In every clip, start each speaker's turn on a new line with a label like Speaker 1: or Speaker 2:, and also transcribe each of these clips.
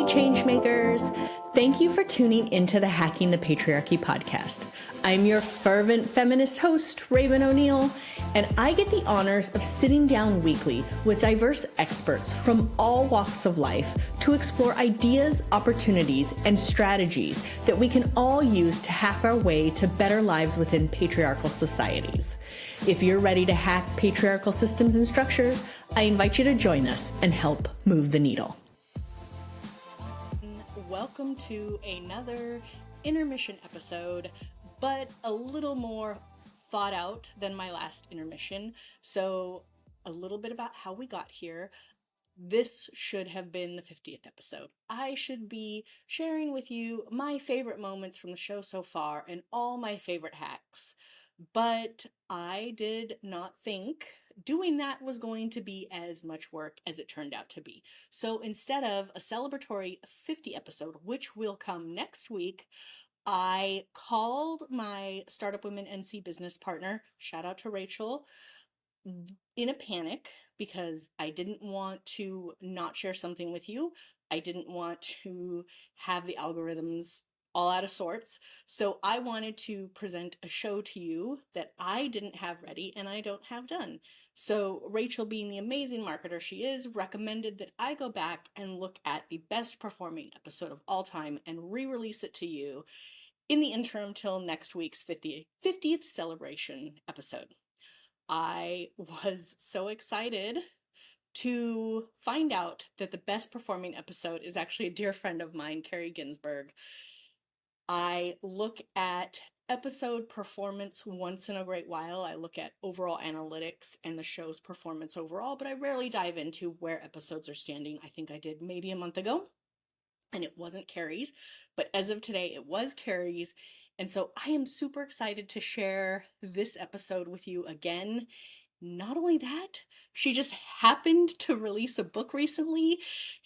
Speaker 1: Hey, changemakers. Thank you for tuning into the Hacking the Patriarchy podcast. I'm your fervent feminist host, Raven O'Neill, and I get the honors of sitting down weekly with diverse experts from all walks of life to explore ideas, opportunities, and strategies that we can all use to hack our way to better lives within patriarchal societies. If you're ready to hack patriarchal systems and structures, I invite you to join us and help move the needle. Welcome to another intermission episode, but a little more thought out than my last intermission. So a little bit about how we got here. This should have been the 50th episode. I should be sharing with you my favorite moments from the show so far and all my favorite hacks. But I did not think doing that was going to be as much work as it turned out to be. So instead of a celebratory 50 episode, which will come next week, I called my Startup Women NC business partner, shout out to Rachel, in a panic because I didn't want to not share something with you. I didn't want to have the algorithms all out of sorts. So I wanted to present a show to you that I didn't have ready and I don't have done. So Rachel, being the amazing marketer she is, recommended that I go back and look at the best performing episode of all time and re-release it to you in the interim till next week's 50th celebration episode. I was so excited to find out that the best performing episode is actually a dear friend of mine, Kari Ginsburg. I look at episode performance once in a great while. I look at overall analytics and the show's performance overall, but I rarely dive into where episodes are standing. I think I did maybe a month ago, and it wasn't Kari's, but as of today, it was Kari's. And so I am super excited to share this episode with you again. Not only that, she just happened to release a book recently,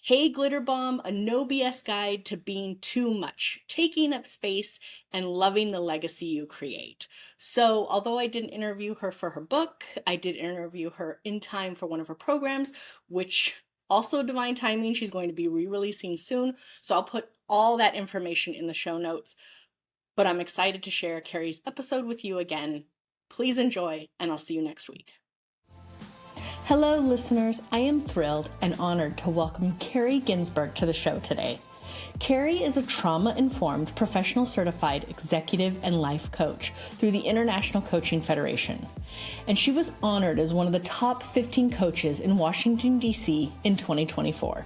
Speaker 1: Hey Glitterbomb, a no BS guide to being too much, taking up space and loving the legacy you create. So although I didn't interview her for her book, I did interview her in time for one of her programs, which also divine timing, she's going to be re-releasing soon. So I'll put all that information in the show notes. But I'm excited to share Kari's episode with you again. Please enjoy, and I'll see you next week. Hello, listeners. I am thrilled and honored to welcome Kari Ginsburg to the show today. Kari is a trauma-informed, professional certified executive and life coach through the International Coaching Federation. And she was honored as one of the top 15 coaches in Washington, D.C. in 2024.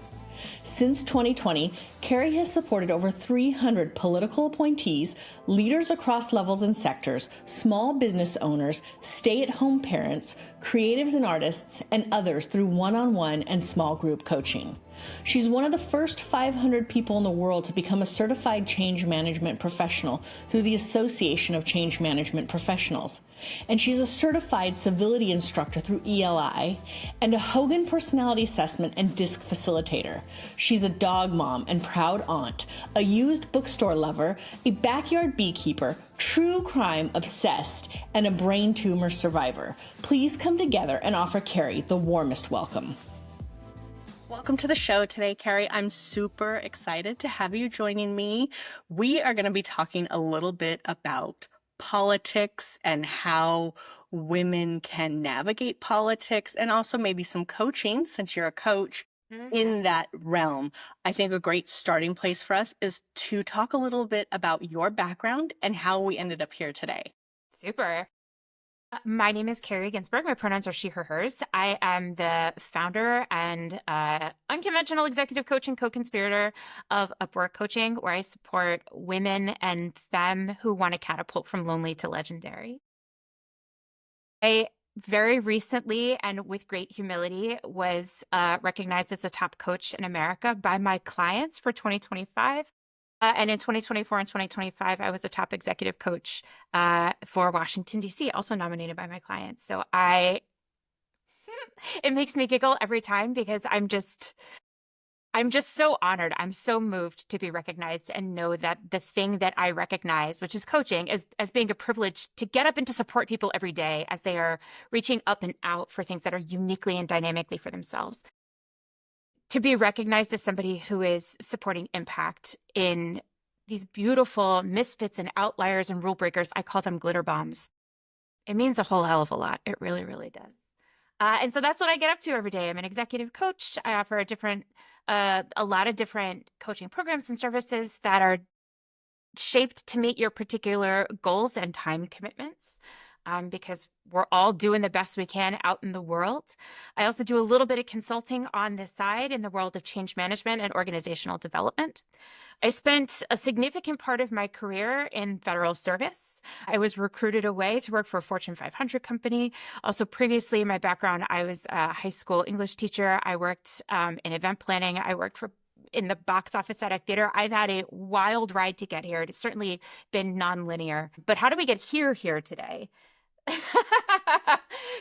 Speaker 1: Since 2020, Kari has supported over 300 political appointees, leaders across levels and sectors, small business owners, stay-at-home parents, creatives and artists, and others through one-on-one and small group coaching. She's one of the first 500 people in the world to become a certified change management professional through the Association of Change Management Professionals. And she's a certified civility instructor through ELI and a Hogan personality assessment and DISC facilitator. She's a dog mom and proud aunt, a used bookstore lover, a backyard beekeeper, true crime obsessed, and a brain tumor survivor. Please come together and offer Kari the warmest welcome. Welcome to the show today, Kari. I'm super excited to have you joining me. We are going to be talking a little bit about politics and how women can navigate politics, and also maybe some coaching, since you're a coach in that realm. I think a great starting place for us is to talk a little bit about your background and how we ended up here today.
Speaker 2: Super. My name is Kari Ginsburg. My pronouns are she, her, hers. I am the founder and unconventional executive coach and co-conspirator of Upwork Coaching, where I support women and them who want to catapult from lonely to legendary. I very recently, and with great humility, was recognized as a top coach in America by my clients for 2025. And in 2024 and 2025, I was a top executive coach for Washington, D.C., also nominated by my clients. So it makes me giggle every time because I'm just so honored. I'm so moved to be recognized and know that the thing that I recognize, which is coaching, as being a privilege to get up and to support people every day as they are reaching up and out for things that are uniquely and dynamically for themselves. to be recognized as somebody who is supporting impact in these beautiful misfits and outliers and rule breakers. I call them glitter bombs. It means a whole hell of a lot. It really, really does. And so that's what I get up to every day. I'm an executive coach. I offer a lot of different coaching programs and services that are shaped to meet your particular goals and time commitments. Because we're all doing the best we can out in the world. I also do a little bit of consulting on the side in the world of change management and organizational development. I spent a significant part of my career in federal service. I was recruited away to work for a Fortune 500 company. Also, previously in my background, I was a high school English teacher. I worked in event planning. I worked in the box office at a theater. I've had a wild ride to get here. It's certainly been nonlinear. But how do we get here today?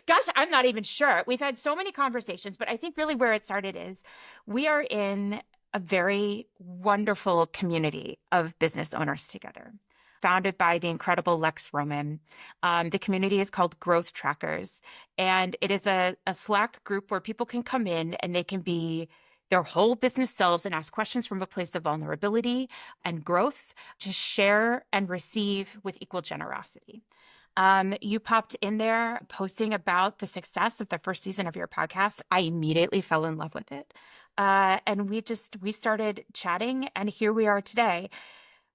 Speaker 2: Gosh, I'm not even sure. We've had so many conversations, but I think really where it started is we are in a very wonderful community of business owners together, founded by the incredible Lex Roman. The community is called Growth Trackers, and it is a Slack group where people can come in and they can be their whole business selves and ask questions from a place of vulnerability and growth to share and receive with equal generosity. You popped in there posting about the success of the first season of your podcast. I immediately fell in love with it. And we started chatting, and here we are today.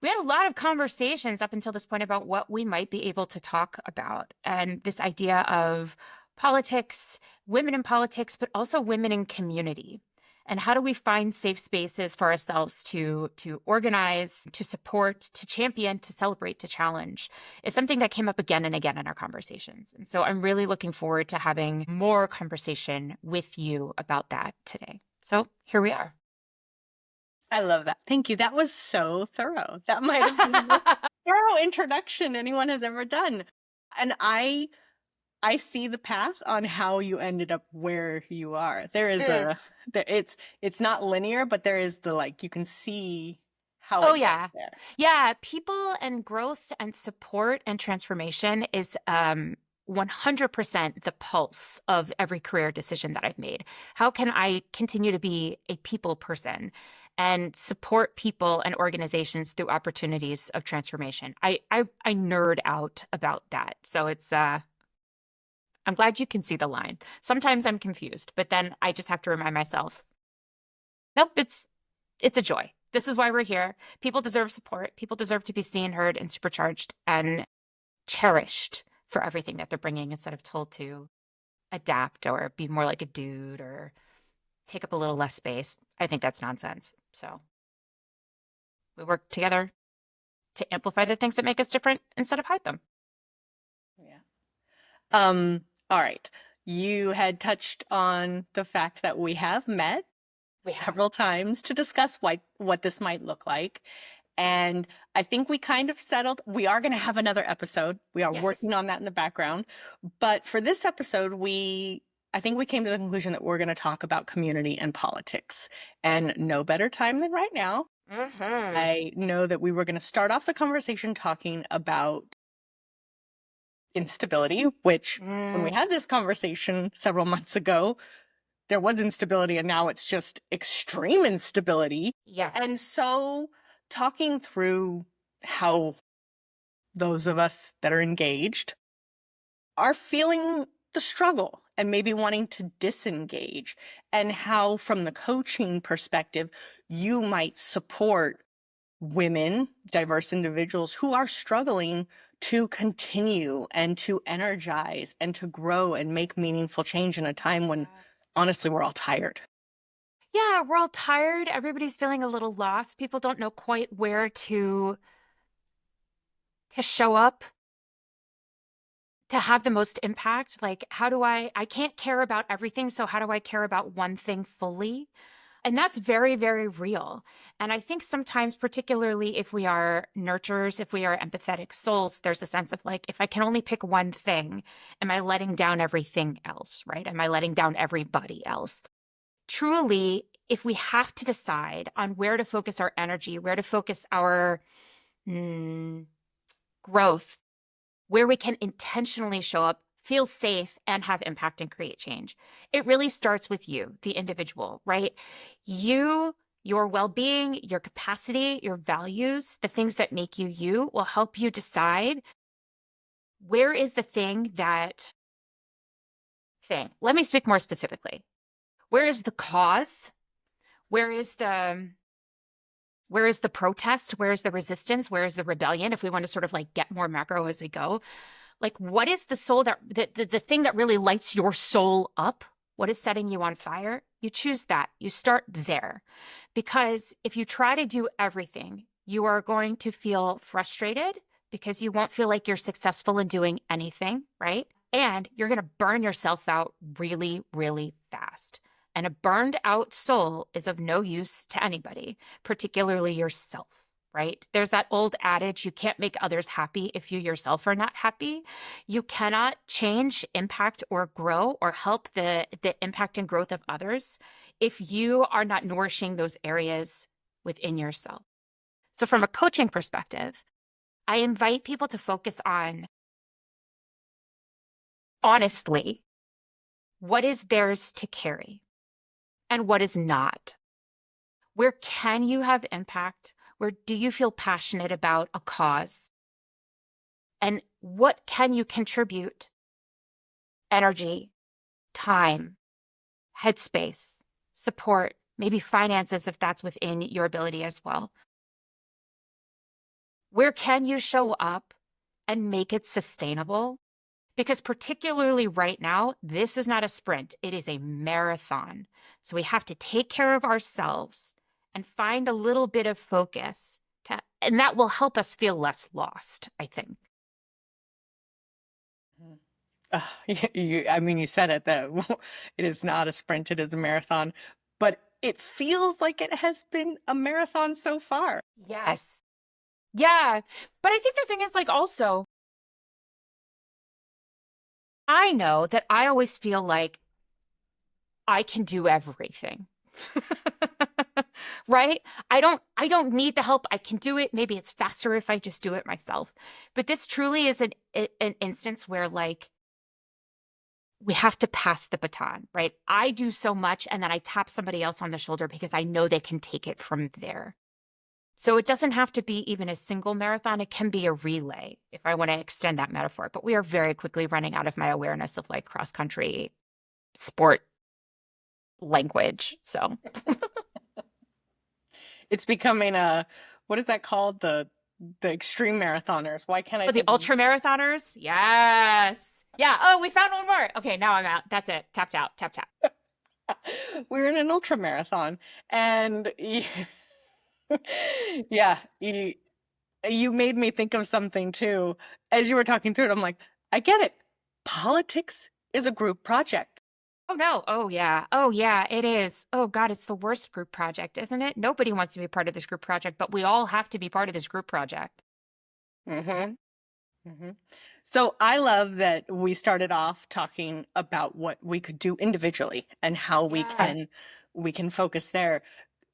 Speaker 2: We had a lot of conversations up until this point about what we might be able to talk about. And this idea of politics, women in politics, but also women in community. And how do we find safe spaces for ourselves to organize, to support, to champion, to celebrate, to challenge is something that came up again and again in our conversations. And so I'm really looking forward to having more conversation with you about that today. So here we are.
Speaker 1: I love that. Thank you. That was so thorough. That might have been the most thorough introduction anyone has ever done. And I see the path on how you ended up where you are. There is it's not linear, but there is you can see how it gets there.
Speaker 2: Yeah. People and growth and support and transformation is 100% the pulse of every career decision that I've made. How can I continue to be a people person and support people and organizations through opportunities of transformation? I nerd out about that. So it's I'm glad you can see the line. Sometimes I'm confused, but then I just have to remind myself, nope, it's a joy. This is why we're here. People deserve support. People deserve to be seen, heard, and supercharged and cherished for everything that they're bringing instead of told to adapt or be more like a dude or take up a little less space. I think that's nonsense. So we work together to amplify the things that make us different instead of hide them.
Speaker 1: Yeah. All right. You had touched on the fact that we have met several times to discuss what this might look like. And I think we kind of settled, we are going to have another episode. We are working on that in the background. But for this episode, I think we came to the conclusion that we're going to talk about community and politics. And no better time than right now.
Speaker 2: Mm-hmm.
Speaker 1: I know that we were going to start off the conversation talking about instability, which when we had this conversation several months ago, there was instability and now it's just extreme instability.
Speaker 2: Yeah.
Speaker 1: And so talking through how those of us that are engaged are feeling the struggle and maybe wanting to disengage, and how from the coaching perspective, you might support women, diverse individuals who are struggling to continue and to energize and to grow and make meaningful change in a time when, honestly, we're all tired.
Speaker 2: Yeah, we're all tired. Everybody's feeling a little lost. People don't know quite where to show up to have the most impact. Like, how do I can't care about everything, so how do I care about one thing fully? And that's very, very real. And I think sometimes, particularly if we are nurturers, if we are empathetic souls, there's a sense of like, if I can only pick one thing, am I letting down everything else, right? Am I letting down everybody else? Truly, if we have to decide on where to focus our energy, where to focus our growth, where we can intentionally show up feel safe, and have impact and create change. It really starts with you, the individual, right? You, your well-being, your capacity, your values, the things that make you you will help you decide where is the thing. Let me speak more specifically. Where is the cause? Where is the protest? Where is the resistance? Where is the rebellion? If we want to sort of like get more macro as we go, like what is the soul that the thing that really lights your soul up? What is setting you on fire? You choose that. You start there. Because if you try to do everything, you are going to feel frustrated because you won't feel like you're successful in doing anything, right? And you're going to burn yourself out really, really fast. And a burned out soul is of no use to anybody, particularly yourself, right? There's that old adage, you can't make others happy if you yourself are not happy. You cannot change, impact, or grow or help the impact and growth of others if you are not nourishing those areas within yourself. So from a coaching perspective, I invite people to focus on, honestly, what is theirs to carry and what is not. Where can you have impact? Where do you feel passionate about a cause? And what can you contribute? Energy, time, headspace, support, maybe finances if that's within your ability as well. Where can you show up and make it sustainable? Because particularly right now, this is not a sprint, it is a marathon. So we have to take care of ourselves and find a little bit of focus and that will help us feel less lost, I think.
Speaker 1: I mean, you said it, that it is not a sprint, it is a marathon, but it feels like it has been a marathon so far.
Speaker 2: Yes. Yeah. But I think the thing is, like, also, I know that I always feel like I can do everything. Right? I don't need the help. I can do it. Maybe it's faster if I just do it myself. But this truly is an instance where, like, we have to pass the baton, right? I do so much and then I tap somebody else on the shoulder because I know they can take it from there. So it doesn't have to be even a single marathon. It can be a relay, if I want to extend that metaphor. But we are very quickly running out of my awareness of like cross country sport language. So
Speaker 1: It's becoming what is that called? The extreme marathoners. Why can't I
Speaker 2: the
Speaker 1: think of-
Speaker 2: ultra marathoners? Yes. Yeah. Oh, we found one more. Okay, now I'm out. That's it. Tapped out. Tap tap.
Speaker 1: We're in an ultra marathon, and yeah, you made me think of something too. As you were talking through it, I'm like, I get it. Politics is a group project.
Speaker 2: Oh no. Oh yeah. Oh yeah, it is. Oh God, it's the worst group project, isn't it? Nobody wants to be part of this group project, but we all have to be part of this group project.
Speaker 1: Mm-hmm. Mm-hmm. So I love that we started off talking about what we could do individually and how
Speaker 2: Yeah.
Speaker 1: we can focus there.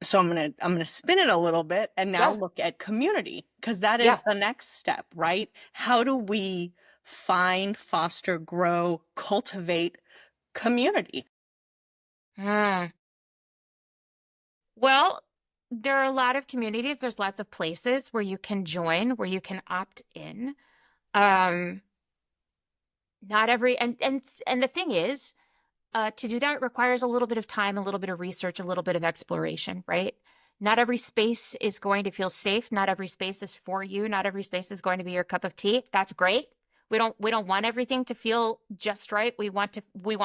Speaker 1: So I'm gonna spin it a little bit and now
Speaker 2: Yeah.
Speaker 1: look at community, because that is
Speaker 2: Yeah.
Speaker 1: the next step, right? How do we find, foster, grow, cultivate community?
Speaker 2: Hmm. Well, there are a lot of communities. There's lots of places where you can join, where you can opt in. Um, Not every and the thing is, to do that requires a little bit of time, a little bit of research, a little bit of exploration, right? Not every space is going to feel safe. Not every space is for you. Not every space is going to be your cup of tea. That's great. We don't want everything to feel just right. We want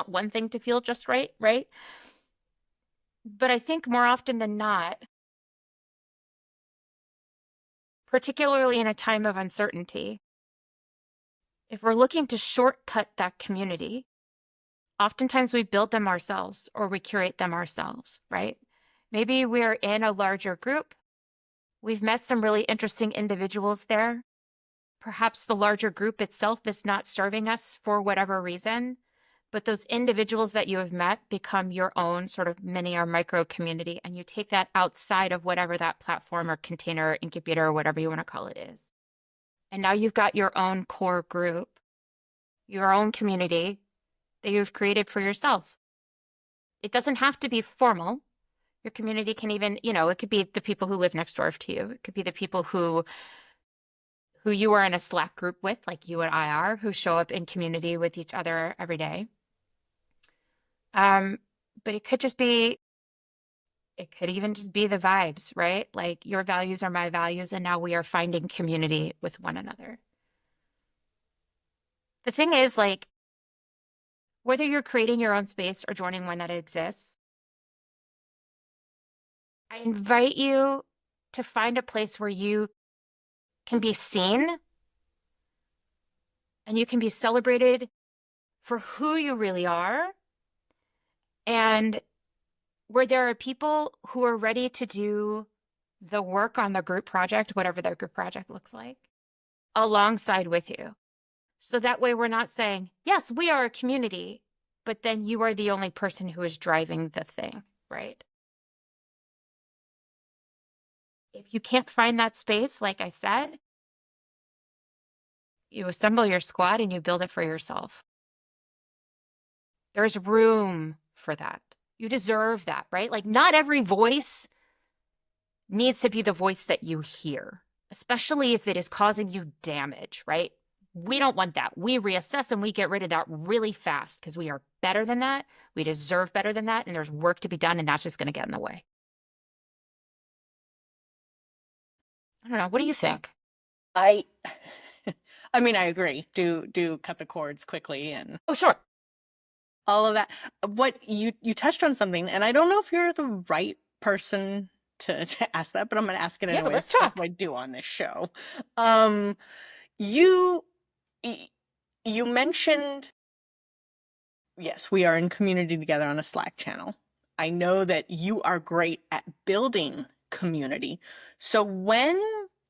Speaker 2: one thing to feel just right, right? But I think more often than not, particularly in a time of uncertainty, if we're looking to shortcut that community, oftentimes we build them ourselves or we curate them ourselves, right? Maybe we're in a larger group. We've met some really interesting individuals there. Perhaps the larger group itself is not serving us for whatever reason, but those individuals that you have met become your own sort of mini or micro community, and you take that outside of whatever that platform or container or incubator or whatever you want to call it is. And now you've got your own core group. your own community that you've created for yourself. It doesn't have to be formal. Your community can even, it could be the people who live next door to you. It could be the people who you are in a Slack group with, like you and I are, who show up in community with each other every day. But it could even just be the vibes, right? Like your values are my values, and now we are finding community with one another. The thing is, like, whether you're creating your own space or joining one that exists, I invite you to find a place where you can be seen and you can be celebrated for who you really are, and where there are people who are ready to do the work on the group project, whatever that group project looks like, alongside with you. So that way we're not saying, yes, we are a community, but then you are the only person who is driving the thing, right? If you can't find that space, like I said, you assemble your squad and you build it for yourself. There's room for that. You deserve that, right? Like, not every voice needs to be the voice that you hear, especially if it is causing you damage, right? We don't want that. We reassess and we get rid of that really fast because we are better than that. We deserve better than that. And there's work to be done, and that's just going to get in the way. I don't know. What do you think?
Speaker 1: I I mean, I agree. Do cut the cords quickly and
Speaker 2: Oh, sure.
Speaker 1: all of that. What you touched on something, and I don't know if you're the right person to ask that, but I'm going to ask it
Speaker 2: Yeah,
Speaker 1: anyway.
Speaker 2: let's
Speaker 1: That's
Speaker 2: talk.
Speaker 1: what I do on this show. Um, you you mentioned, yes, we are in community together on a Slack channel. I know that you are great at building community. So when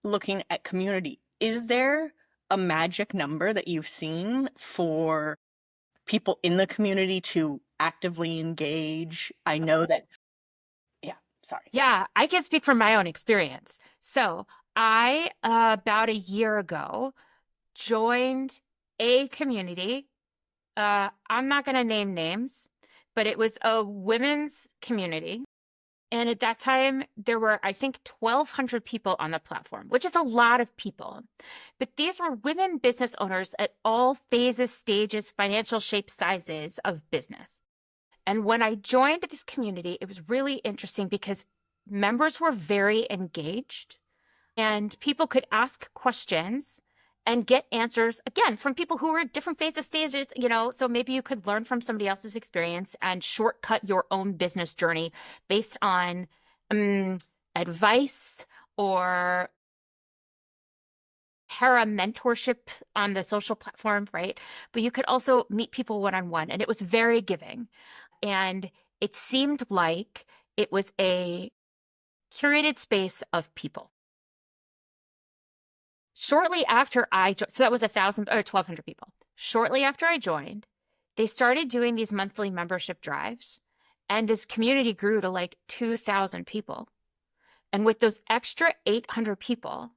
Speaker 1: looking at community, is there a magic number that you've seen for people in the community to actively engage? I know that, yeah, sorry.
Speaker 2: Yeah, I can speak from my own experience. So I, about a year ago, joined a community. I'm not going to name names, but it was a women's community. And at that time, there were, I think, 1,200 people on the platform, which is a lot of people. But these were women business owners at all phases, stages, financial shapes, sizes of business. And when I joined this community, it was really interesting because members were very engaged and people could ask questions and get answers again from people who were at different phases, stages, so maybe you could learn from somebody else's experience and shortcut your own business journey based on advice or para mentorship on the social platform, right? But you could also meet people one-on-one, and it was very giving. And it seemed like it was a curated space of people. Shortly after I joined, so that was 1,000 or 1,200 people. Shortly after I joined, they started doing these monthly membership drives, and this community grew to like 2,000 people. And with those extra 800 people,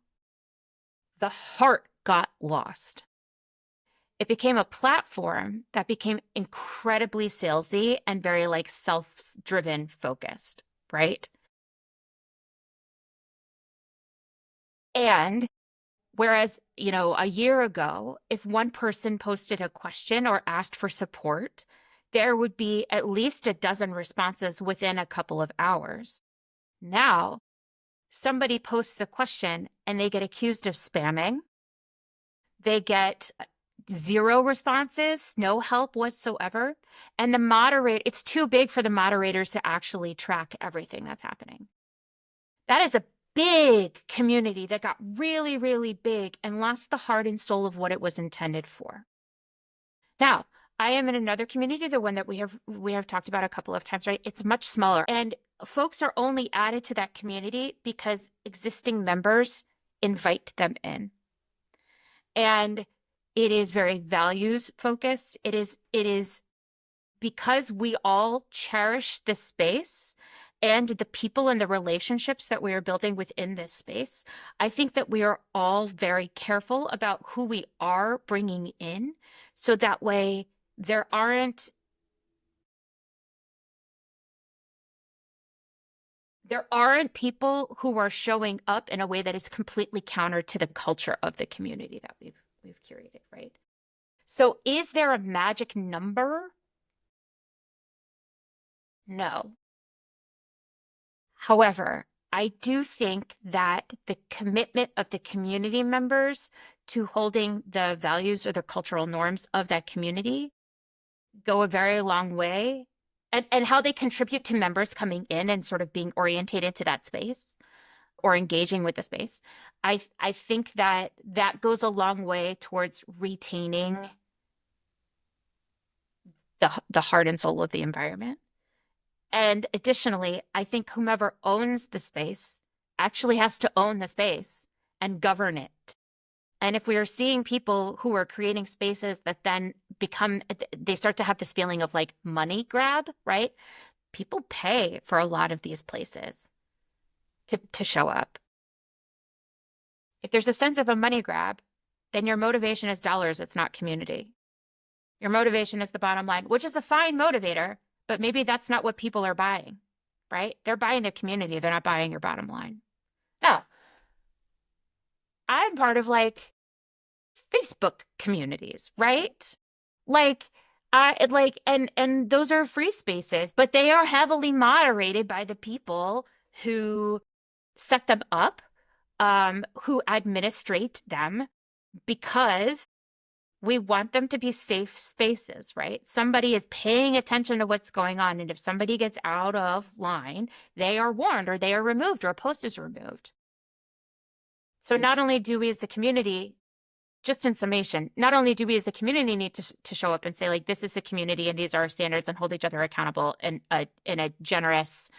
Speaker 2: the heart got lost. It became a platform that became incredibly salesy and very like self-driven focused, right? And whereas, a year ago, if one person posted a question or asked for support, there would be at least a dozen responses within a couple of hours. Now, somebody posts a question and they get accused of spamming. They get 0 responses, no help whatsoever. And it's too big for the moderators to actually track everything that's happening. That is a big community that got really, really big and lost the heart and soul of what it was intended for. Now, I am in another community, the one that we have talked about a couple of times, right? It's much smaller, and folks are only added to that community because existing members invite them in. And it is very values focused. It is because we all cherish this space and the people and the relationships that we are building within this space, I think that we are all very careful about who we are bringing in, so that way there aren't people who are showing up in a way that is completely counter to the culture of the community that we've curated, right? So is there a magic number? No. However, I do think that the commitment of the community members to holding the values or the cultural norms of that community go a very long way, and how they contribute to members coming in and sort of being orientated to that space or engaging with the space. I think that that goes a long way towards retaining the heart and soul of the environment. And additionally, I think whomever owns the space actually has to own the space and govern it. And if we are seeing people who are creating spaces that then they start to have this feeling of like money grab, right? People pay for a lot of these places to show up. If there's a sense of a money grab, then your motivation is dollars, it's not community. Your motivation is the bottom line, which is a fine motivator, but maybe that's not what people are buying, right? They're buying the community, they're not buying your bottom line. Now, I'm part of like Facebook communities, right? Like and those are free spaces, but they are heavily moderated by the people who set them up, who administrate them, because we want them to be safe spaces, right? Somebody is paying attention to what's going on, and if somebody gets out of line, they are warned, or they are removed, or a post is removed. So not only do we as the community, just in summation, not only do we as the community need to show up and say, like, this is the community and these are our standards, and hold each other accountable in a generous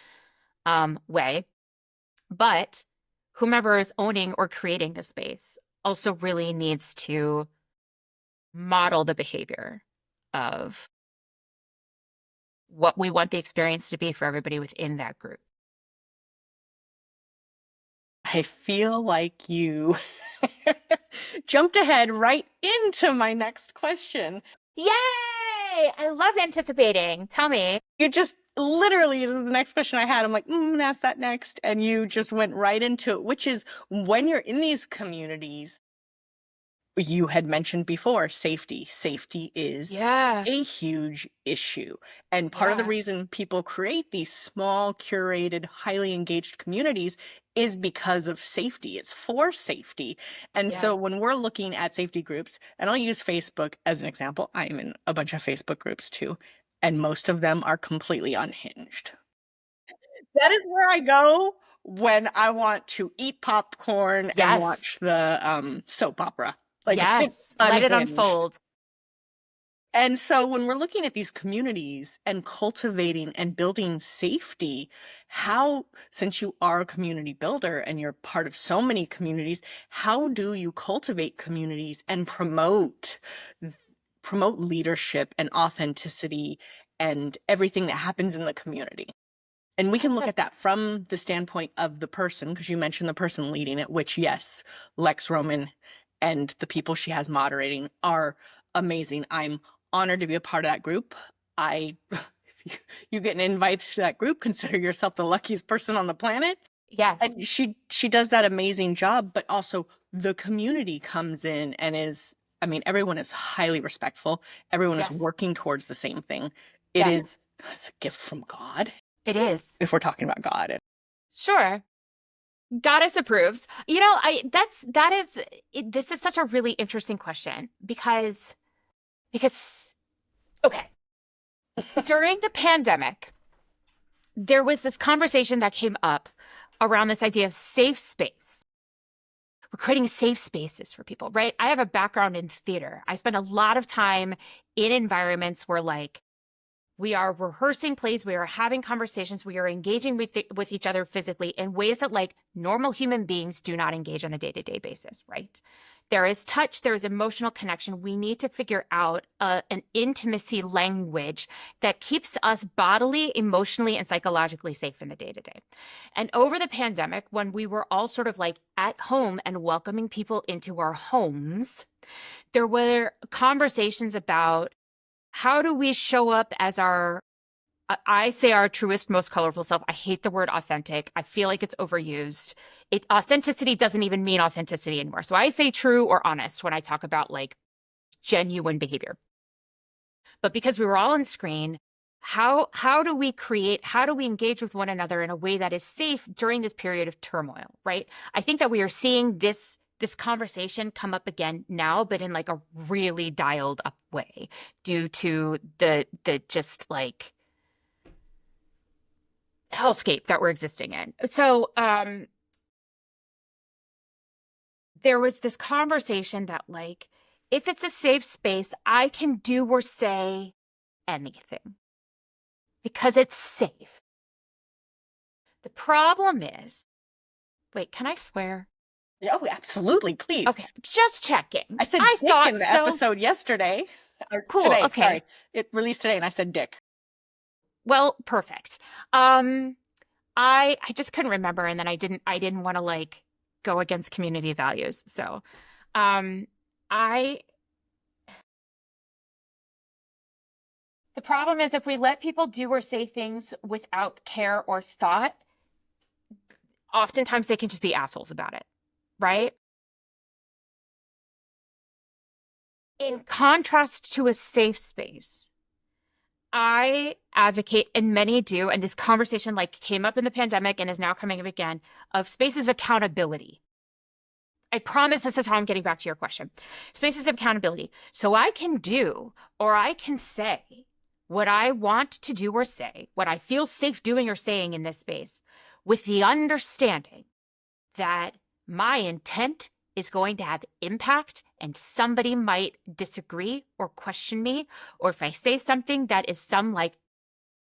Speaker 2: way, but whomever is owning or creating the space also really needs to model the behavior of what we want the experience to be for everybody within that group.
Speaker 1: I feel like you jumped ahead right into my next question.
Speaker 2: Yay! I love anticipating. Tell me.
Speaker 1: You just literally, the next question I had, I'm like, ask that next. And you just went right into it, which is when you're in these communities, you had mentioned before, safety. Safety is a huge issue. And part of the reason people create these small, curated, highly engaged communities is because of safety. It's for safety. And so when we're looking at safety groups, and I'll use Facebook as an example, I'm in a bunch of Facebook groups too, and most of them are completely unhinged. That is where I go when I want to eat popcorn and watch the soap opera. Like,
Speaker 2: yes, let it unfold.
Speaker 1: And so when we're looking at these communities and cultivating and building safety, how, since you are a community builder and you're part of so many communities, how do you cultivate communities and promote leadership and authenticity and everything that happens in the community? And we can look at that from the standpoint of the person, because you mentioned the person leading it, which, yes, Lex Roman and the people she has moderating are amazing. I'm honored to be a part of that group. If you get an invite to that group, consider yourself the luckiest person on the planet.
Speaker 2: Yes.
Speaker 1: And she does that amazing job, but also the community comes in and is, I mean, everyone is highly respectful. Everyone is working towards the same thing. It's a gift from God.
Speaker 2: It is.
Speaker 1: If we're talking about God.
Speaker 2: Sure. Goddess approves. You know, this is such a really interesting question because okay. During the pandemic, there was this conversation that came up around this idea of safe space. We're creating safe spaces for people, right? I have a background in theater. I spend a lot of time in environments where, like, we are rehearsing plays, we are having conversations, we are engaging with each other physically in ways that, like, normal human beings do not engage on a day-to-day basis, right? There is touch, there is emotional connection. We need to figure out an intimacy language that keeps us bodily, emotionally, and psychologically safe in the day to day. And over the pandemic, when we were all sort of like at home and welcoming people into our homes, there were conversations about how do we show up as I say our truest, most colorful self. I hate the word authentic. I feel like it's overused. Authenticity doesn't even mean authenticity anymore. So I say true or honest when I talk about like genuine behavior. But because we were all on screen, how do we engage with one another in a way that is safe during this period of turmoil, right? I think that we are seeing this conversation come up again now, but in like a really dialed up way due to the just like hellscape that we're existing in. So there was this conversation that like, if it's a safe space, I can do or say anything because it's safe. The problem is, wait, can I swear?
Speaker 1: Oh, absolutely, please.
Speaker 2: Okay, just checking.
Speaker 1: I said
Speaker 2: I
Speaker 1: dick
Speaker 2: thought
Speaker 1: in the
Speaker 2: so.
Speaker 1: episode yesterday. Or
Speaker 2: Cool,
Speaker 1: today,
Speaker 2: okay.
Speaker 1: sorry. It released today and I said dick.
Speaker 2: Well, perfect. I just couldn't remember, and then I didn't want to like go against community values. So I the problem is if we let people do or say things without care or thought, oftentimes they can just be assholes about it, right? In contrast to a safe space, I advocate, and many do, and this conversation like came up in the pandemic and is now coming up again, of spaces of accountability. I promise this is how I'm getting back to your question. Spaces of accountability. So I can do or I can say what I want to do or say, what I feel safe doing or saying in this space, with the understanding that my intent is going to have impact and somebody might disagree or question me. Or if I say something that is some like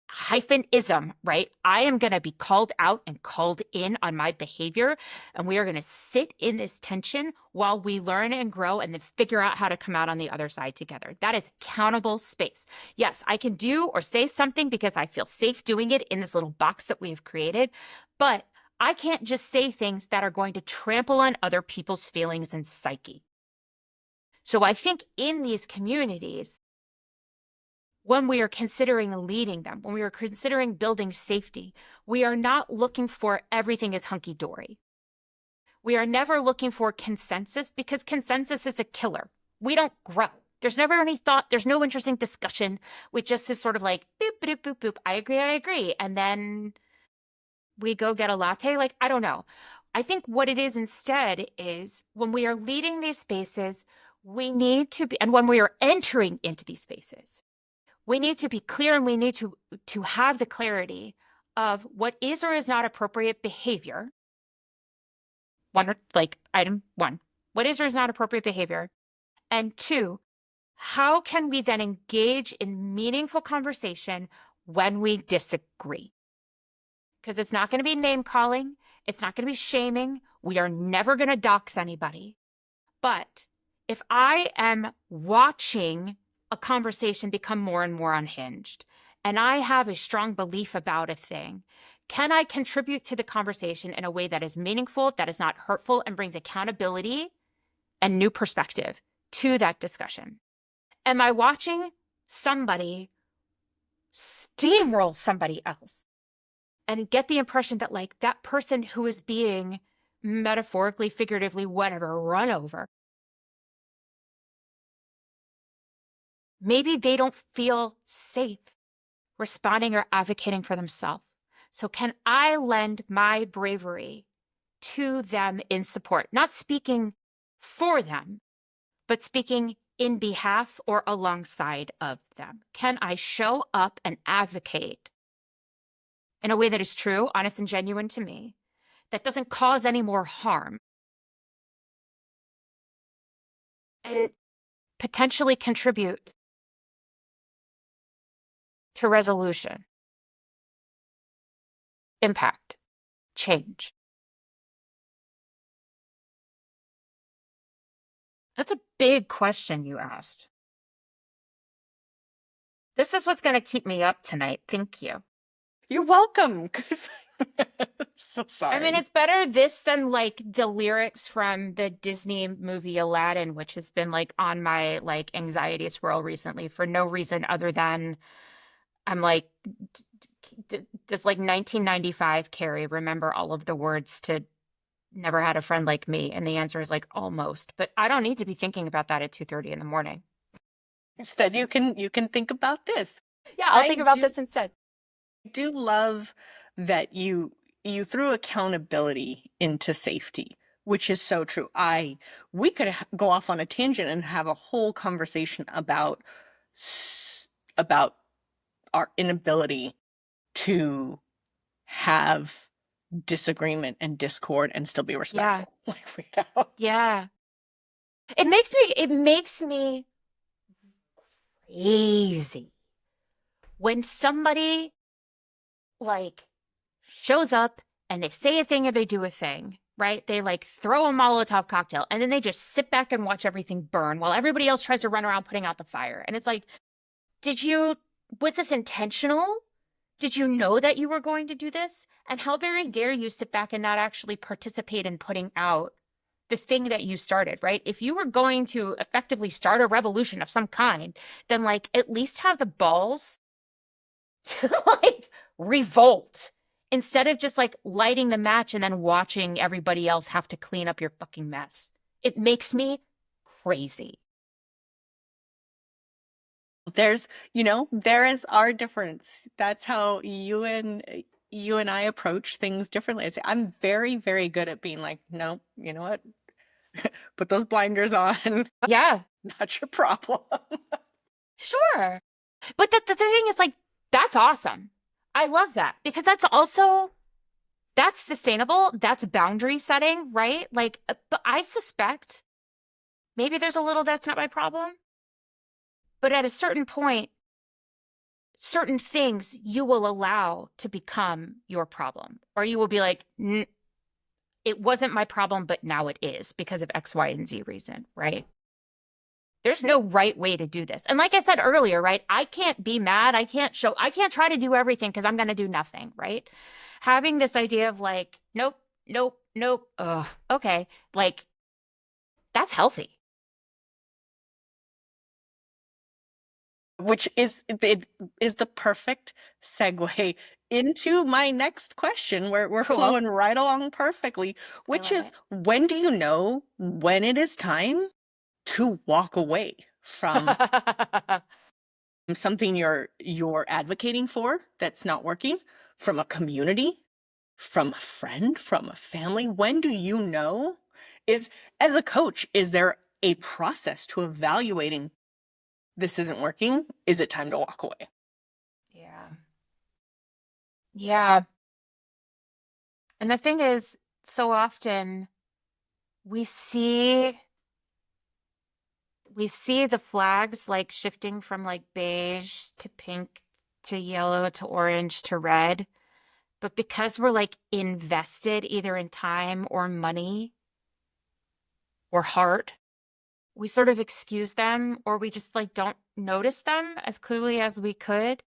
Speaker 2: hyphenism, right? I am going to be called out and called in on my behavior. And we are going to sit in this tension while we learn and grow and then figure out how to come out on the other side together. That is accountable space. Yes, I can do or say something because I feel safe doing it in this little box that we have created, but I can't just say things that are going to trample on other people's feelings and psyche. So I think in these communities, when we are considering leading them, when we are considering building safety, we are not looking for everything is hunky-dory. We are never looking for consensus because consensus is a killer. We don't grow. There's never any thought. There's no interesting discussion. We just is sort of like, boop, boop, boop, boop. I agree. And then we go get a latte. Like, I don't know. I think what it is instead is when we are leading these spaces, we need to be, and when we are entering into these spaces, we need to be clear and we need to have the clarity of what is or is not appropriate behavior. Item one, what is or is not appropriate behavior? And two, how can we then engage in meaningful conversation when we disagree? Because it's not going to be name calling. It's not going to be shaming. We are never going to dox anybody. But if I am watching a conversation become more and more unhinged, and I have a strong belief about a thing, can I contribute to the conversation in a way that is meaningful, that is not hurtful, and brings accountability and new perspective to that discussion? Am I watching somebody steamroll somebody else and get the impression that like that person who is being metaphorically, figuratively, whatever, run over, maybe they don't feel safe responding or advocating for themselves. So can I lend my bravery to them in support, not speaking for them, but speaking in behalf or alongside of them? Can I show up and advocate in a way that is true, honest, and genuine to me, that doesn't cause any more harm, and potentially contribute to resolution, impact, change? That's a big question you asked. This is what's going to keep me up tonight. Thank you.
Speaker 1: You're welcome. So sorry.
Speaker 2: I mean, it's better this than like the lyrics from the Disney movie Aladdin, which has been like on my like anxiety swirl recently for no reason other than I'm like, does like 1995 Carrie remember all of the words to Never Had a Friend Like Me? And the answer is like almost, but I don't need to be thinking about that at 2:30 in the morning.
Speaker 1: Instead, you can think about this.
Speaker 2: Yeah, I'll think about this instead.
Speaker 1: I do love that you threw accountability into safety, which is so true. We could go off on a tangent and have a whole conversation about our inability to have disagreement and discord and still be respectful.
Speaker 2: Yeah. It makes me crazy when somebody like shows up and they say a thing or they do a thing, right? They like throw a Molotov cocktail and then they just sit back and watch everything burn while everybody else tries to run around putting out the fire. And it's like, was this intentional? Did you know that you were going to do this? And how very dare you sit back and not actually participate in putting out the thing that you started, right? If you were going to effectively start a revolution of some kind, then like at least have the balls to like revolt instead of just like lighting the match and then watching everybody else have to clean up your fucking mess. It makes me crazy.
Speaker 1: There is our difference. That's how you and I approach things differently. I'm very, very good at being like, no, you know what? Put those blinders on.
Speaker 2: Yeah.
Speaker 1: Not your problem.
Speaker 2: Sure. But the thing is like, that's awesome. I love that because that's sustainable. That's boundary setting, right? Like, but I suspect maybe there's a little that's not my problem. But at a certain point, certain things you will allow to become your problem. Or you will be like, it wasn't my problem, but now it is because of X, Y, and Z reason, right? There's no right way to do this. And like I said earlier, right? I can't be mad. I can't try to do everything because I'm going to do nothing, right? Having this idea of like, nope, nope, nope. Ugh, okay. Like, that's healthy.
Speaker 1: Which is the perfect segue into my next question, where we're
Speaker 2: Cool.
Speaker 1: flowing right along perfectly, which is, when do you know when it is time to walk away from something you're advocating for that's not working, from a community, from a friend, from a family? When do you know? As a coach, is there a process to evaluating, this isn't working? Is it time to walk away?
Speaker 2: Yeah. Yeah. And the thing is, so often we see the flags like shifting from like beige to pink to yellow to orange to red. But because we're like invested either in time or money or heart, we sort of excuse them, or we just like don't notice them as clearly as we could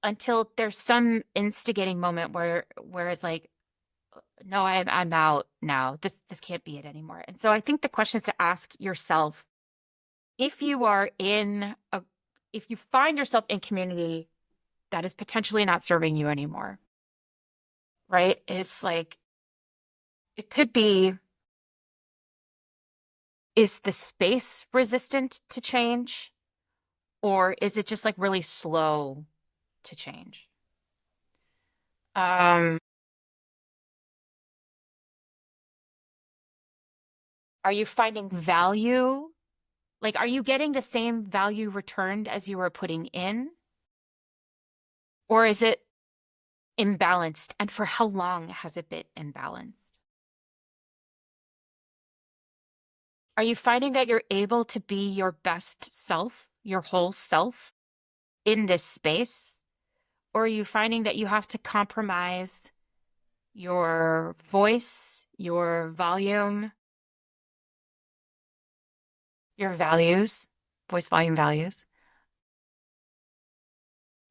Speaker 2: until there's some instigating moment where it's like, no, I'm out now. This can't be it anymore. And so I think the question is to ask yourself, if you find yourself in community that is potentially not serving you anymore, right? It's like, it could be, is the space resistant to change? Or is it just like really slow to change? Are you finding value? Like, are you getting the same value returned as you are putting in? Or is it imbalanced? And for how long has it been imbalanced? Are you finding that you're able to be your best self, your whole self in this space? Or are you finding that you have to compromise your voice, your volume, Your values, voice volume values,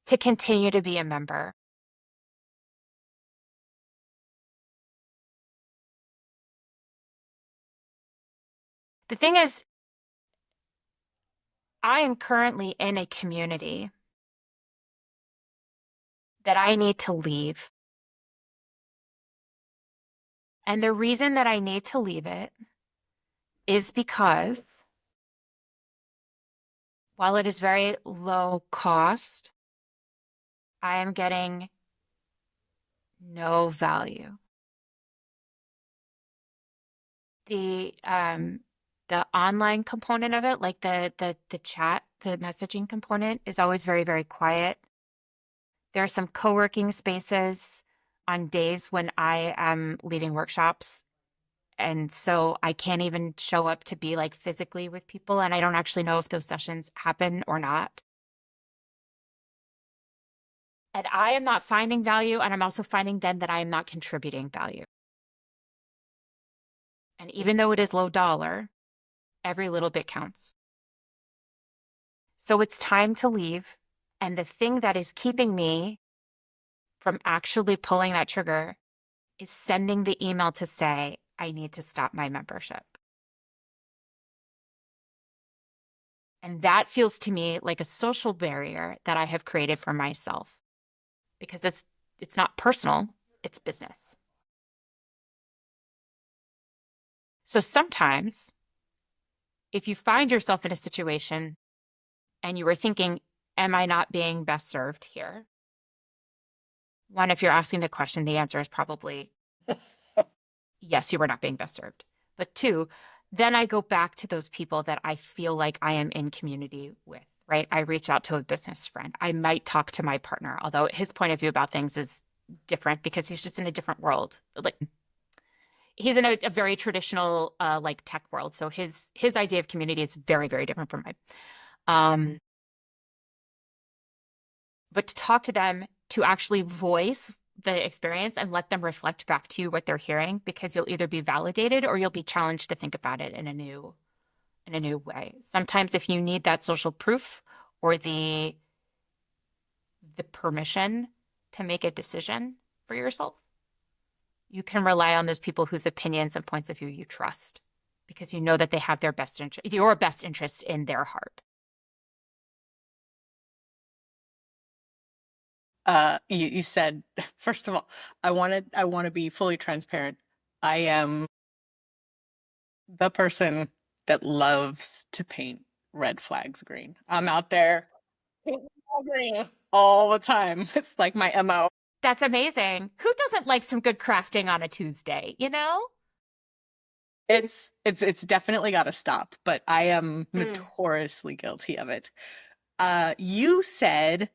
Speaker 2: to continue to be a member. The thing is, I am currently in a community that I need to leave. And the reason that I need to leave it is because while it is very low cost, I am getting no value. The online component of it, like the chat, the messaging component is always very, very quiet. There are some co-working spaces on days when I am leading workshops. And so I can't even show up to be like physically with people. And I don't actually know if those sessions happen or not. And I am not finding value. And I'm also finding then that I am not contributing value. And even though it is low dollar, every little bit counts. So it's time to leave. And the thing that is keeping me from actually pulling that trigger is sending the email to say, I need to stop my membership. And that feels to me like a social barrier that I have created for myself because it's not personal, it's business. So sometimes if you find yourself in a situation and you were thinking, am I not being best served here? One, if you're asking the question, the answer is probably yes, you were not being best served. But two, then I go back to those people that I feel like I am in community with, right? I reach out to a business friend. I might talk to my partner, although his point of view about things is different because he's just in a different world. Like he's in a very traditional like tech world. So his idea of community is very, very different from mine. But to talk to them, to actually voice the experience and let them reflect back to you what they're hearing, because you'll either be validated or you'll be challenged to think about it in a new way. Sometimes if you need that social proof or the permission to make a decision for yourself, you can rely on those people whose opinions and points of view you trust because you know that they have their best interest, your best interests in their heart.
Speaker 1: You said, first of all, I want to be fully transparent. I am the person that loves to paint red flags green. I'm out there painting all green all the time. It's like my MO.
Speaker 2: That's amazing. Who doesn't like some good crafting on a Tuesday, you know?
Speaker 1: It's definitely got to stop, but I am notoriously guilty of it. You said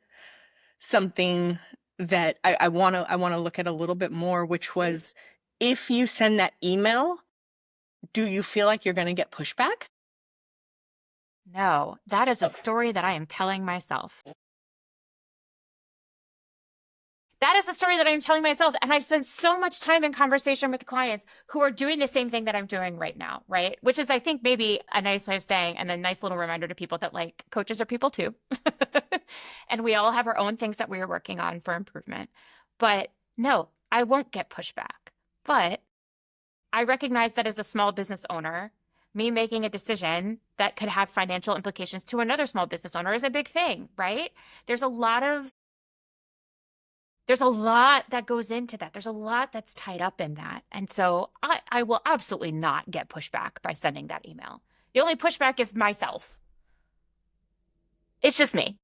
Speaker 1: something that I want to look at a little bit more, which was if you send that email, do you feel like you're going to get pushback?
Speaker 2: No, that is a story that I am telling myself. That is the story that I'm telling myself. And I've spent so much time in conversation with clients who are doing the same thing that I'm doing right now, right? Which is, I think, maybe a nice way of saying, and a nice little reminder to people that like coaches are people too. And we all have our own things that we are working on for improvement. But no, I won't get pushback. But I recognize that as a small business owner, me making a decision that could have financial implications to another small business owner is a big thing, right? There's a lot that goes into that. There's a lot that's tied up in that. And so I will absolutely not get pushback by sending that email. The only pushback is myself. It's just me.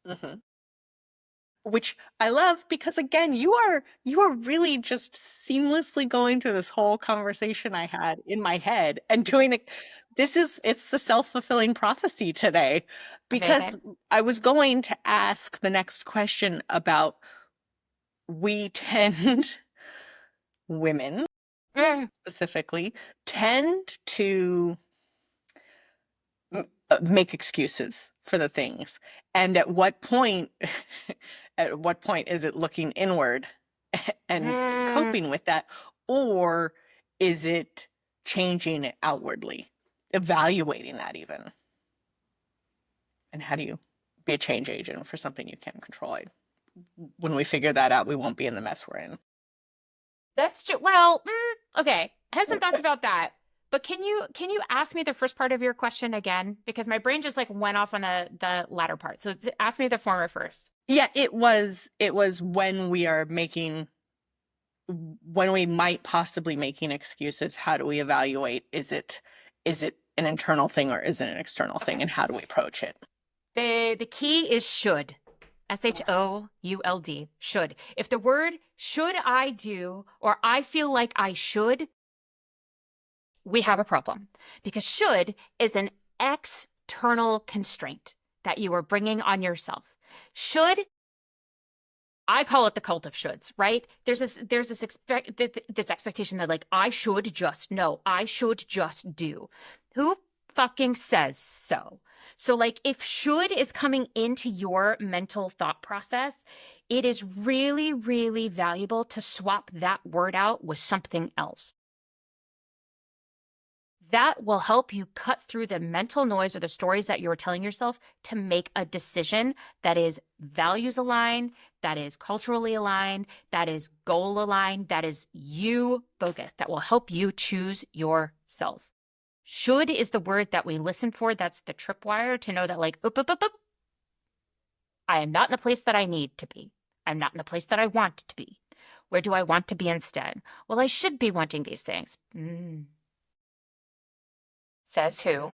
Speaker 1: Mm-hmm. Which I love because again, you are really just seamlessly going through this whole conversation I had in my head and doing it. It's the self-fulfilling prophecy today because
Speaker 2: Amazing.
Speaker 1: I was going to ask the next question about we tend women specifically tend to make excuses for the things. And at what point is it looking inward and coping with that, or is it changing it outwardly?
Speaker 3: evaluating that even? And how do you be a change agent for something you can't control? When we figure that out, we won't be in the mess we're in.
Speaker 2: That's true. Well, okay. I have some thoughts about that. But can you ask me the first part of your question again? Because my brain just like went off on the latter part. So ask me the former first.
Speaker 3: Yeah, it was when we might possibly making excuses, how do we evaluate, is it an internal thing or is it an external thing, and how do we approach it?
Speaker 2: The key is should. SHOULD. Should. If the word should I do or I feel like I should, we have a problem. Because should is an external constraint that you are bringing on yourself. Should, I call it the cult of shoulds, right? There's this expectation that like I should just know, I should just do. Who fucking says so? So like if should is coming into your mental thought process, it is really, really valuable to swap that word out with something else. That will help you cut through the mental noise or the stories that you're telling yourself to make a decision that is values aligned, that is culturally aligned, that is goal aligned, that is you focused, that will help you choose yourself. Should is the word that we listen for. That's the tripwire to know that like, oop, oop, oop, oop. I am not in the place that I need to be. I'm not in the place that I want to be. Where do I want to be instead? Well, I should be wanting these things. Says who?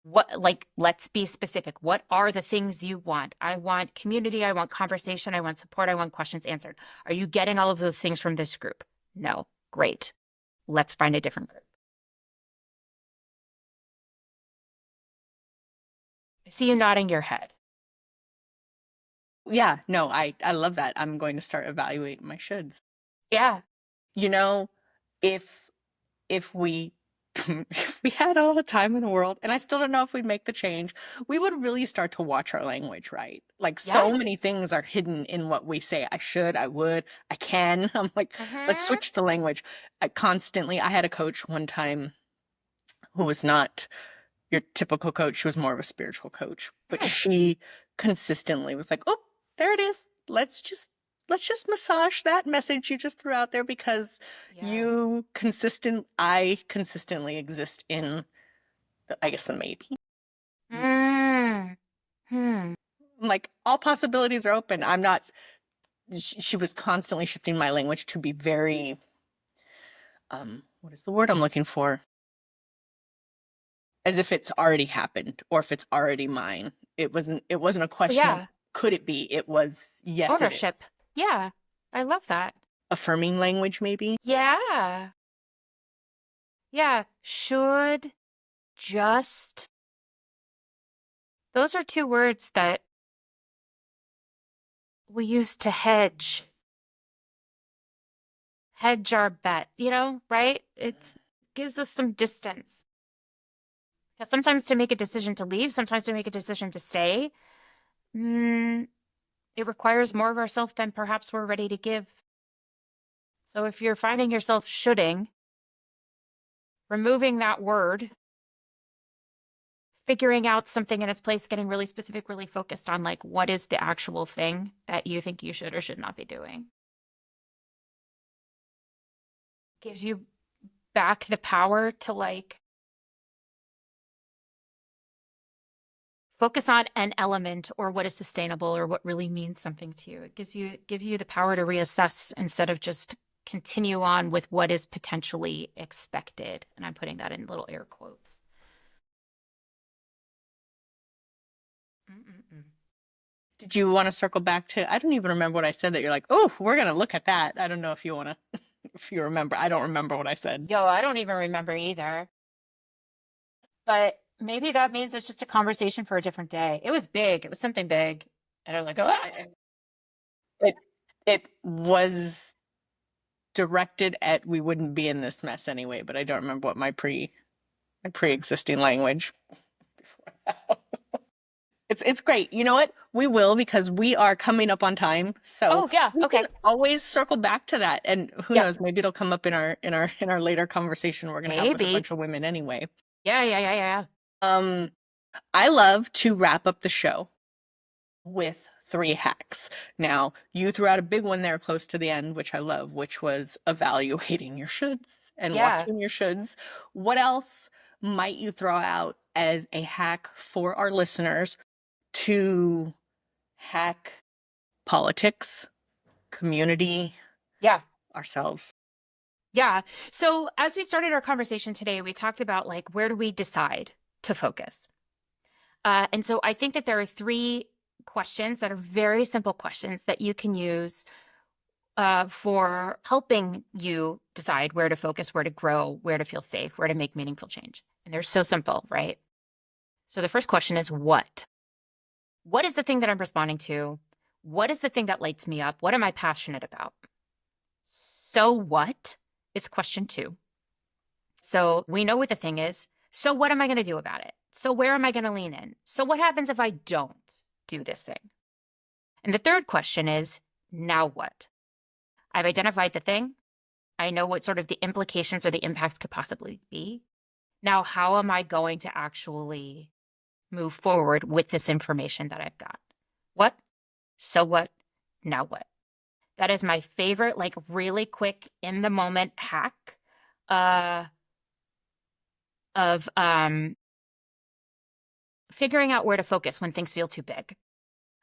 Speaker 2: What, like, let's be specific. What are the things you want? I want community. I want conversation. I want support. I want questions answered. Are you getting all of those things from this group? No. Great. Let's find a different group. I see you nodding your head.
Speaker 3: Yeah, no, I love that. I'm going to start evaluating my shoulds.
Speaker 2: Yeah.
Speaker 3: You know, if we if we had all the time in the world, and I still don't know if we'd make the change, we would really start to watch our language, right? Like so
Speaker 2: Yes.
Speaker 3: many things are hidden in what we say. I should, I would, I can. I'm like, let's switch the language. I had a coach one time who was not your typical coach. She was more of a spiritual coach, but she consistently was like, oh, there it is. Let's just massage that message you just threw out there, because I consistently exist in, I guess, the maybe. Like, all possibilities are open. I'm not, she was constantly shifting my language to be very, what is the word I'm looking for? As if it's already happened or if it's already mine. It wasn't a question of, could it be? It was, yes,
Speaker 2: ownership.
Speaker 3: It is.
Speaker 2: Yeah. I love that.
Speaker 3: Affirming language, maybe?
Speaker 2: Yeah. Yeah. Should, just. Those are two words that we use to hedge our bet, right? It gives us some distance. Because sometimes to make a decision to leave, sometimes to make a decision to stay, it requires more of ourselves than perhaps we're ready to give. So if you're finding yourself shoulding, removing that word, figuring out something in its place, getting really specific, really focused on like, what is the actual thing that you think you should or should not be doing? Gives you back the power to like focus on an element or what is sustainable or what really means something to you. It gives you the power to reassess instead of just continue on with what is potentially expected. And I'm putting that in little air quotes.
Speaker 3: Did you want to circle back to, I don't even remember what I said that you're like, oh, we're going to look at that. I don't know if you want to, if you remember. I don't remember what I said.
Speaker 2: Yo, I don't even remember either. But maybe that means it's just a conversation for a different day. It was big. It was something big. And I was like, oh.
Speaker 3: It was directed at, we wouldn't be in this mess anyway, but I don't remember what my pre-existing language before that. It's great. You know what? We will, because we are coming up on time. So
Speaker 2: Oh, yeah.
Speaker 3: we
Speaker 2: Okay.
Speaker 3: can always circle back to that. And who
Speaker 2: Yeah.
Speaker 3: knows, maybe it'll come up in our later conversation we're gonna have with a
Speaker 2: Maybe.
Speaker 3: bunch of women anyway.
Speaker 2: Yeah.
Speaker 3: I love to wrap up the show with 3 hacks. Now, you threw out a big one there close to the end, which I love, which was evaluating your shoulds and
Speaker 2: Yeah.
Speaker 3: watching your shoulds. What else might you throw out as a hack for our listeners to hack politics, community,
Speaker 2: Yeah.
Speaker 3: ourselves?
Speaker 2: Yeah. So as we started our conversation today, we talked about like, where do we decide to focus? And so I think that there are 3 questions that are very simple questions that you can use for helping you decide where to focus, where to grow, where to feel safe, where to make meaningful change. And they're so simple, right? So the first question is what? What is the thing that I'm responding to? What is the thing that lights me up? What am I passionate about? So what is question 2. So we know what the thing is. So what am I going to do about it? So where am I going to lean in? So what happens if I don't do this thing? And the third question is, now what? I've identified the thing. I know what sort of the implications or the impacts could possibly be. Now, how am I going to actually move forward with this information that I've got? What? So what? Now what? That is my favorite, like really quick in the moment hack of figuring out where to focus when things feel too big,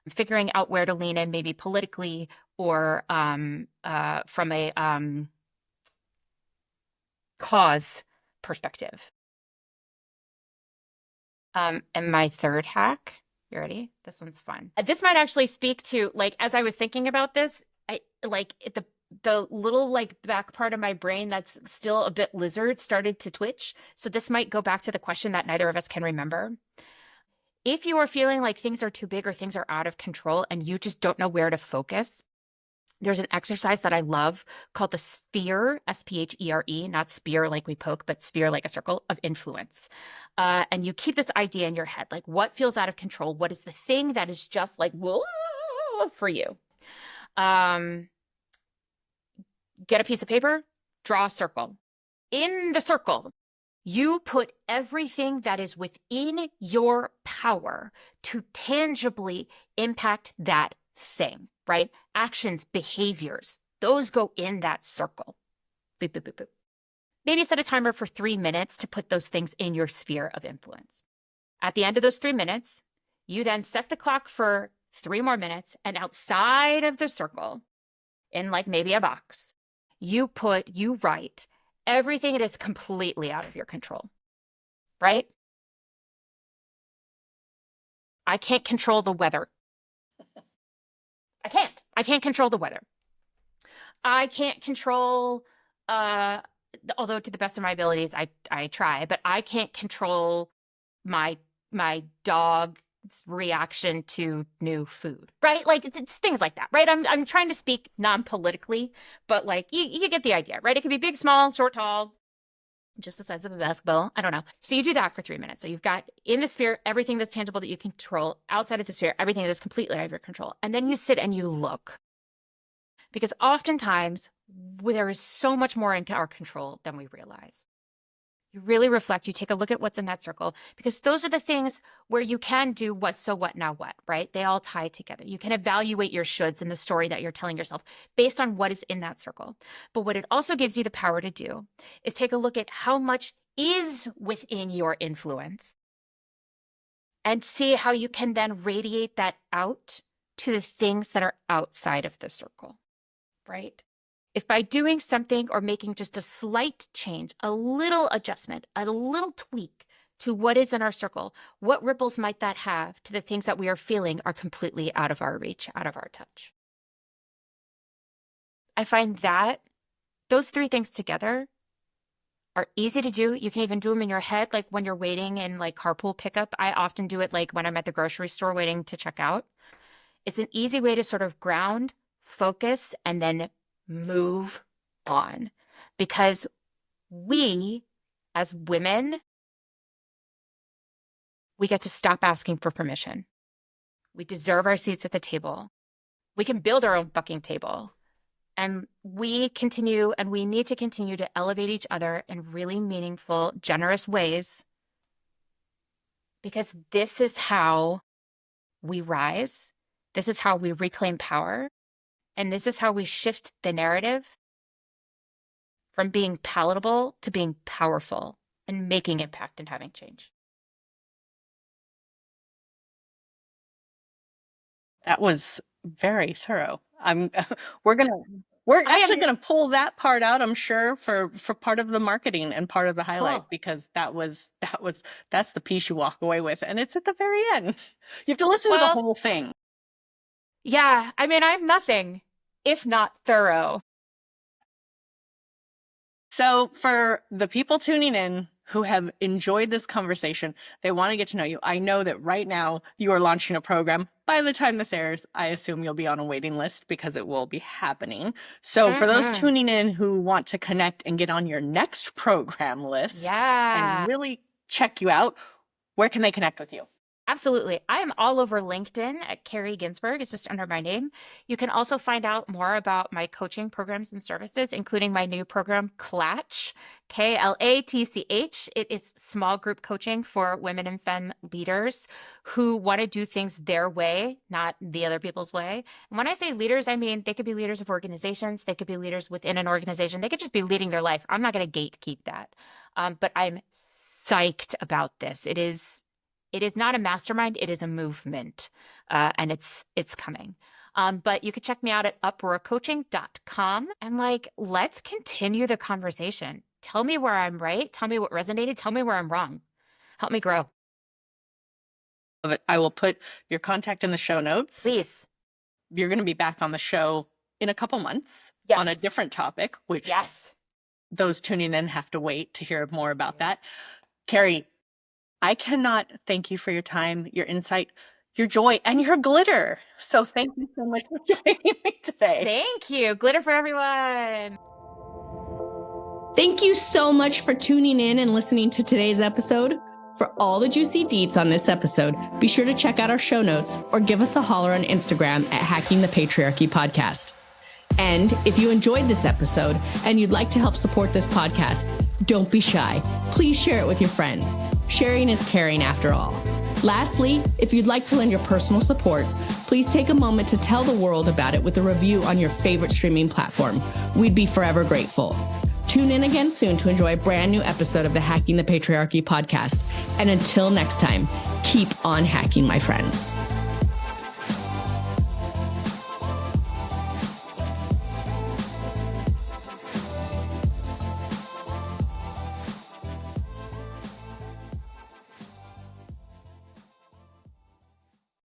Speaker 2: figuring out where to lean in, maybe politically or from a cause perspective. And my third hack, you ready? This one's fun. This might actually speak to, like, as I was thinking about this, I like the little like back part of my brain that's still a bit lizard started to twitch. So this might go back to the question that neither of us can remember. If you are feeling like things are too big or things are out of control and you just don't know where to focus, there's an exercise that I love called the sphere, S-P-H-E-R-E, not spear like we poke, but sphere like a circle of influence. And you keep this idea in your head, like what feels out of control? What is the thing that is just like, whoa, for you? Get a piece of paper, draw a circle. In the circle, you put everything that is within your power to tangibly impact that thing, right? Actions, behaviors, those go in that circle. Boop, boop, boop, boop. Maybe set a timer for 3 minutes to put those things in your sphere of influence. At the end of those 3 minutes, you then set the clock for 3 more minutes, and outside of the circle, in like maybe a box, you write everything that is completely out of your control, right? I can't control the weather. I can't control the weather. I can't control, although to the best of my abilities, I try, but I can't control my dog's reaction to new food, right? Like it's things like that, right? I'm trying to speak non-politically, but like you get the idea, right? It could be big, small, short, tall, just the size of a basketball. I don't know. So you do that for 3 minutes. So you've got in the sphere, everything that's tangible that you control, outside of the sphere, everything that is completely out of your control. And then you sit and you look. Because oftentimes there is so much more into our control than we realize. You really reflect, you take a look at what's in that circle, because those are the things where you can do what, so what, now what, right? They all tie together. You can evaluate your shoulds in the story that you're telling yourself based on what is in that circle. But what it also gives you the power to do is take a look at how much is within your influence and see how you can then radiate that out to the things that are outside of the circle, right? If by doing something or making just a slight change, a little adjustment, a little tweak to what is in our circle, what ripples might that have to the things that we are feeling are completely out of our reach, out of our touch? I find that those 3 things together are easy to do. You can even do them in your head, like when you're waiting in like carpool pickup. I often do it like when I'm at the grocery store waiting to check out. It's an easy way to sort of ground, focus, and then move on, because we as women, we get to stop asking for permission. We deserve our seats at the table. We can build our own fucking table. And we need to continue to elevate each other in really meaningful, generous ways, because this is how we rise. This is how we reclaim power. And this is how we shift the narrative from being palatable to being powerful and making impact and having change.
Speaker 3: That was very thorough. We're actually gonna pull that part out, I'm sure, for part of the marketing and part of the highlight, because that's the piece you walk away with, and it's at the very end. You have to listen to the whole thing.
Speaker 2: Yeah, I mean, I'm nothing if not thorough.
Speaker 3: So for the people tuning in who have enjoyed this conversation, they want to get to know you. I know that right now you are launching a program. By the time this airs, I assume you'll be on a waiting list because it will be happening. So for those tuning in who want to connect and get on your next program list and really check you out, where can they connect with you?
Speaker 2: Absolutely. I am all over LinkedIn at Kari Ginsburg. It's just under my name. You can also find out more about my coaching programs and services, including my new program, Klatch, Klatch. It is small group coaching for women and femme leaders who want to do things their way, not the other people's way. And when I say leaders, I mean they could be leaders of organizations. They could be leaders within an organization. They could just be leading their life. I'm not going to gatekeep that. But I'm psyched about this. It is not a mastermind. It is a movement, and it's coming. But you can check me out at uproarcoaching.com, and let's continue the conversation. Tell me where I'm right. Tell me what resonated. Tell me where I'm wrong. Help me grow.
Speaker 3: I will put your contact in the show notes.
Speaker 2: Please.
Speaker 3: You're going to be back on the show in a couple months on a different topic, which those tuning in have to wait to hear more about that. Kari, I cannot thank you for your time, your insight, your joy, and your glitter. So thank you so much for joining me today.
Speaker 2: Thank you. Glitter for everyone.
Speaker 1: Thank you so much for tuning in and listening to today's episode. For all the juicy deets on this episode, be sure to check out our show notes or give us a holler on Instagram at Hacking the Patriarchy Podcast. And if you enjoyed this episode and you'd like to help support this podcast, don't be shy. Please share it with your friends. Sharing is caring after all. Lastly, if you'd like to lend your personal support, please take a moment to tell the world about it with a review on your favorite streaming platform. We'd be forever grateful. Tune in again soon to enjoy a brand new episode of the Hacking the Patriarchy podcast. And until next time, keep on hacking, my friends.